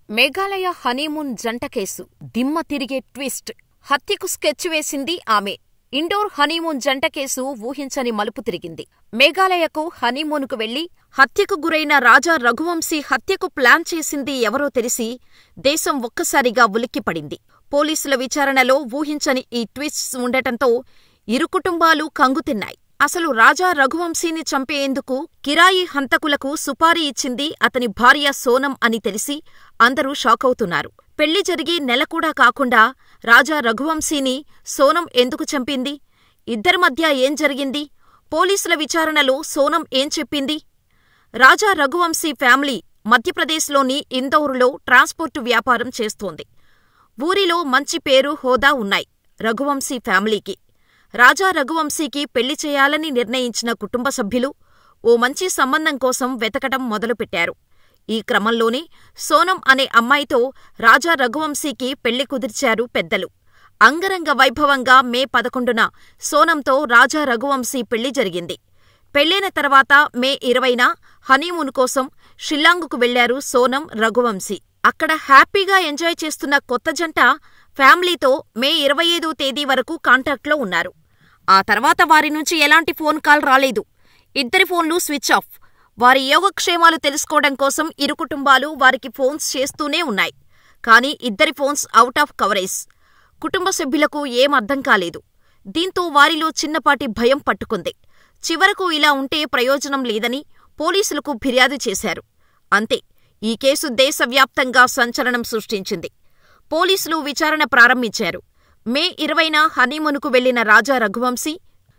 Meghalaya honeymoon జంట case దిమ్మ తిరిగే ట్విస్ట్. హత్యకు స్కెచ్ వేసింది ఆమె. ఇండోర్ హనీమూన్ జంట కేసు ఊహించని మలుపు తిరిగింది. మేఘాలయకు హనీమూన్కు వెళ్లి హత్యకు గురైన రాజా రఘువంశీ హత్యకు ప్లాన్ చేసింది ఎవరో తెలిసి దేశం ఒక్కసారిగా ఉలిక్కిపడింది. పోలీసుల విచారణలో ఊహించని ఈ ట్విస్ట్స్ ఉండటంతో ఇరు కుటుంబాలు కంగుతిన్నాయి. అసలు రాజా రఘువంశీని చంపేందుకు కిరాయి హంతకులకు సుపారీ ఇచ్చింది అతని భార్య సోనం అని తెలిసి అందరూ షాకవుతున్నారు. పెళ్లి జరిగి నెలకూడా కాకుండా రాజా రఘువంశీని సోనం ఎందుకు చంపింది? ఇద్దరి మధ్య ఏం జరిగింది? పోలీసుల విచారణలో సోనం ఏం చెప్పింది? రాజా రఘువంశీ ఫ్యామిలీ మధ్యప్రదేశ్లోని ఇందౌరులో ట్రాన్స్పోర్టు వ్యాపారం చేస్తోంది. ఊరిలో మంచి పేరు, హోదా ఉన్నాయి రఘువంశీ ఫ్యామిలీకి. రాజా రఘువంశీకి పెళ్లి చేయాలని నిర్ణయించిన కుటుంబ సభ్యులు ఓ మంచి సంబంధం కోసం వెతకటం మొదలుపెట్టారు. ఈ క్రమంలోనే సోనం అనే అమ్మాయితో రాజా రఘువంశీకి పెళ్లి కుదిర్చారు పెద్దలు. అంగరంగ వైభవంగా మే 11న సోనంతో రాజా రఘువంశీ పెళ్లి జరిగింది. పెళ్లైన తర్వాత మే 20న హనీమూన్ కోసం షిల్లాంగుకు వెళ్లారు సోనం, రఘువంశీ. అక్కడ హ్యాపీగా ఎంజాయ్ చేస్తున్న కొత్త జంట ఫ్యామిలీతో మే 25వ తేదీ వరకు కాంటాక్ట్లో ఉన్నారు. ఆ తర్వాత వారి నుంచి ఎలాంటి ఫోన్ కాల్ రాలేదు. ఇద్దరి ఫోన్లు స్విచ్ ఆఫ్. వారి యోగక్షేమాలు తెలుసుకోవడం కోసం ఇరు కుటుంబాలు వారికి ఫోన్స్ చేస్తూనే ఉన్నాయి. కానీ ఇద్దరి ఫోన్స్ అవుట్ ఆఫ్ కవరేజ్. కుటుంబ సభ్యులకు ఏం అర్థం కాలేదు. దీంతో వారిలో చిన్నపాటి భయం పట్టుకుంది. చివరకు ఇలా ఉంటే ప్రయోజనం లేదని పోలీసులకు ఫిర్యాదు చేశారు. అంతే, ఈ కేసు దేశవ్యాప్తంగా సంచలనం సృష్టించింది. పోలీసులు విచారణ ప్రారంభించారు. మే 20న హనీమూన్కు వెళ్లిన రాజా రఘువంశీ,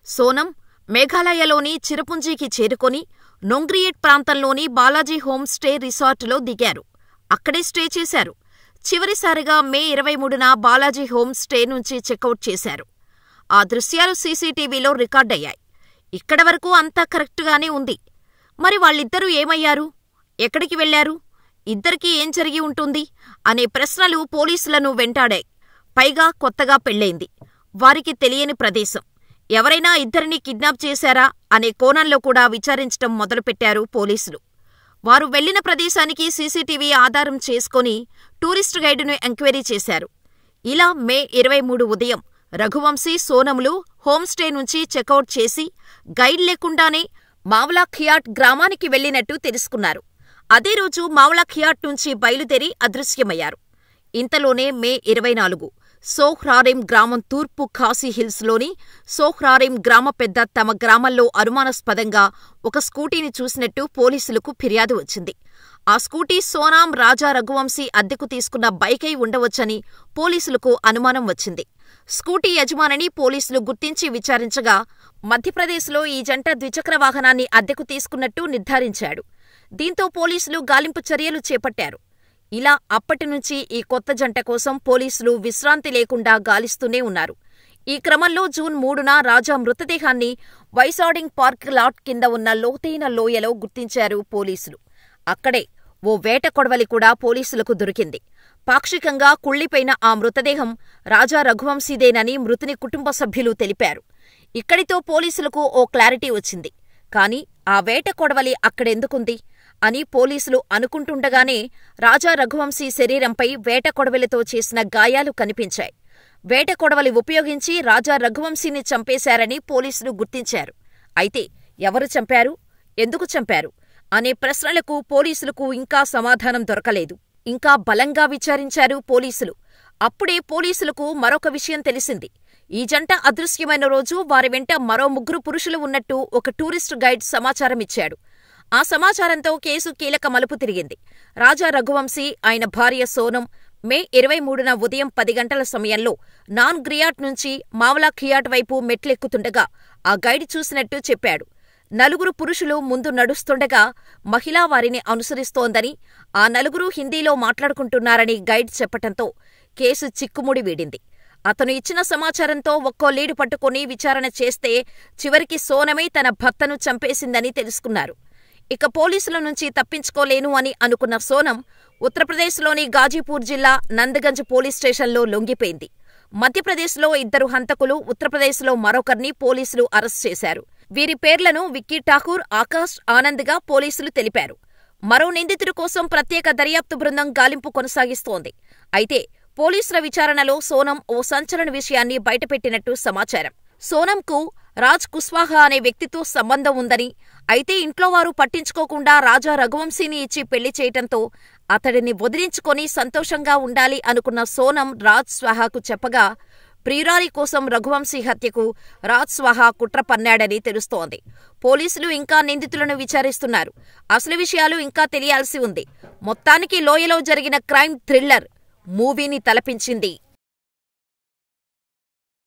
సోనం మేఘాలయలోని చిరపుంజీకి చేరుకొని నొంగ్రియేట్ ప్రాంతంలోని బాలాజీ హోమ్ స్టే రిసార్టులో దిగారు. అక్కడే స్టే చేశారు. చివరిసారిగా మే 23న బాలాజీ హోమ్ స్టే నుంచి చెక్అవుట్ చేశారు. ఆ దృశ్యాలు సీసీటీవీలో రికార్డయ్యాయి. ఇక్కడి వరకు అంతా కరెక్టుగానే ఉంది. మరి వాళ్ళిద్దరూ ఏమయ్యారు? ఎక్కడికి వెళ్లారు? ఇద్దరికీ ఏం జరిగి ఉంటుంది అనే ప్రశ్నలు పోలీసులను వెంటాడాయి. పైగా కొత్తగా పెళ్లైంది, వారికి తెలియని ప్రదేశం. ఎవరైనా ఇద్దరినీ కిడ్నాప్ చేశారా అనే కోణంలో కూడా విచారించటం మొదలుపెట్టారు పోలీసులు. వారు వెళ్లిన ప్రదేశానికి సీసీటీవీ ఆధారం చేసుకుని టూరిస్టు గైడును ఎంక్వైరీ చేశారు. ఇలా మే 23 ఉదయం రఘువంశీ, సోనములు హోంస్టే నుంచి చెక్అవుట్ చేసి గైడ్ లేకుండానే మావ్లాఖియాట్ గ్రామానికి వెళ్లినట్టు తెలుసుకున్నారు. అదే రోజు మావ్లాఖియాట్ నుంచి బయలుదేరి అదృశ్యమయ్యారు. ఇంతలోనే మే 24 సోహ్రారెం గ్రామం తూర్పు ఖాసీ హిల్స్లోని సోహ్రారెం గ్రామ పెద్ద తమ గ్రామంలో అనుమానాస్పదంగా ఒక స్కూటీని చూసినట్టు పోలీసులకు ఫిర్యాదు వచ్చింది. ఆ స్కూటీ సోనాం, రాజా రఘువంశీ అద్దెకు తీసుకున్న బైకై ఉండవచ్చని పోలీసులకు అనుమానం వచ్చింది. స్కూటీ యజమానిని పోలీసులు గుర్తించి విచారించగా మధ్యప్రదేశ్లో ఈ జంట ద్విచక్ర వాహనాన్ని అద్దెకు తీసుకున్నట్టు నిర్ధారించాడు. దీంతో పోలీసులు గాలింపు చర్యలు చేపట్టారు. ఇలా అప్పటినుంచి ఈ కొత్త జంట కోసం పోలీసులు విశ్రాంతి లేకుండా గాలిస్తూనే ఉన్నారు. ఈ క్రమంలో జూన్ 3న రాజా మృతదేహాన్ని వైసాడింగ్ పార్క్ లాట్ కింద ఉన్న లోతైన లోయలో గుర్తించారు పోలీసులు. అక్కడే ఓ వేట కొడవలి కూడా పోలీసులకు దొరికింది. పాక్షికంగా కుళ్లిపోయిన ఆ మృతదేహం రాజా రఘువంశీదేనని మృతుని కుటుంబ సభ్యులు తెలిపారు. ఇక్కడితో పోలీసులకు ఓ క్లారిటీ వచ్చింది. కాని ఆ వేట కొడవలి అక్కడెందుకుంది అని పోలీసులు అనుకుంటుండగానే రాజా రఘువంశీ శరీరంపై వేట కొడవలితో చేసిన గాయాలు కనిపించాయి. వేట కొడవలి ఉపయోగించి రాజా రఘువంశీని చంపేశారని పోలీసులు గుర్తించారు. అయితే ఎవరు చంపారు, ఎందుకు చంపారు అనే ప్రశ్నలకు పోలీసులకు ఇంకా సమాధానం దొరకలేదు. ఇంకా బలంగా విచారించారు పోలీసులు. అప్పుడే పోలీసులకు మరొక విషయం తెలిసింది. ఈ జంట అదృశ్యమైన రోజు వారి వెంట మరో 3 పురుషులు ఉన్నట్టు ఒక టూరిస్టు గైడ్ సమాచారమిచ్చాడు. ఆ సమాచారంతో కేసు కీలక మలుపు తిరిగింది. రాజా రఘువంశీ, ఆయన భార్య సోనం మే 23న ఉదయం 10 గంటల సమయంలో నాన్ గ్రియాట్ నుంచి మావ్లాఖియాట్ వైపు మెట్లెక్కుతుండగా ఆ గైడ్ చూసినట్టు చెప్పాడు. 4 పురుషులు ముందు నడుస్తుండగా మహిళ వారిని అనుసరిస్తోందని, ఆ 4 హిందీలో మాట్లాడుకుంటున్నారని గైడ్ చెప్పటంతో కేసు చిక్కుముడి వీడింది. అతను ఇచ్చిన సమాచారంతో ఒక్కో లీడు పట్టుకుని విచారణ చేస్తే చివరికి సోనమే తన భర్తను చంపేసిందని తెలుసుకున్నారు. ఇక పోలీసుల నుంచి తప్పించుకోలేను అని అనుకున్న సోనం ఉత్తరప్రదేశ్లోని గాజీపూర్ జిల్లా నందగంజ్ పోలీస్ స్టేషన్లో లొంగిపోయింది. మధ్యప్రదేశ్లో 2 హంతకులు, ఉత్తరప్రదేశ్లో మరొకరిని పోలీసులు అరెస్ట్ చేశారు. వీరి పేర్లను విక్కీ ఠాకూర్, ఆకాష్ ఆనంద్గా పోలీసులు తెలిపారు. మరో నిందితుడి కోసం ప్రత్యేక దర్యాప్తు బృందం గాలింపు కొనసాగిస్తోంది. అయితే పోలీసుల విచారణలో సోనం ఓ సంచలన విషయాన్ని బయటపెట్టినట్టు సమాచారం. సోనంకు రాజ్ కుష్వాహా అనే వ్యక్తితో సంబంధం ఉందని, అయితే ఇంట్లోవారు పట్టించుకోకుండా రాజా రఘువంశీని ఇచ్చి పెళ్లి చేయటంతో అతడిని వదిలించుకొని సంతోషంగా ఉండాలి అనుకున్న సోనం రాజ్ స్వాహాకు చెప్పగా, ప్రియురాలి కోసం రఘువంశీ హత్యకు రాజ్ స్వాహా కుట్ర పన్నాడని తెలుస్తోంది. పోలీసులు ఇంకా నిందితులను విచారిస్తున్నారు. అసలు విషయాలు ఇంకా తెలియాల్సి ఉంది. మొత్తానికి లోయలో జరిగిన క్రైమ్ థ్రిల్లర్ మూవీని తలపించింది.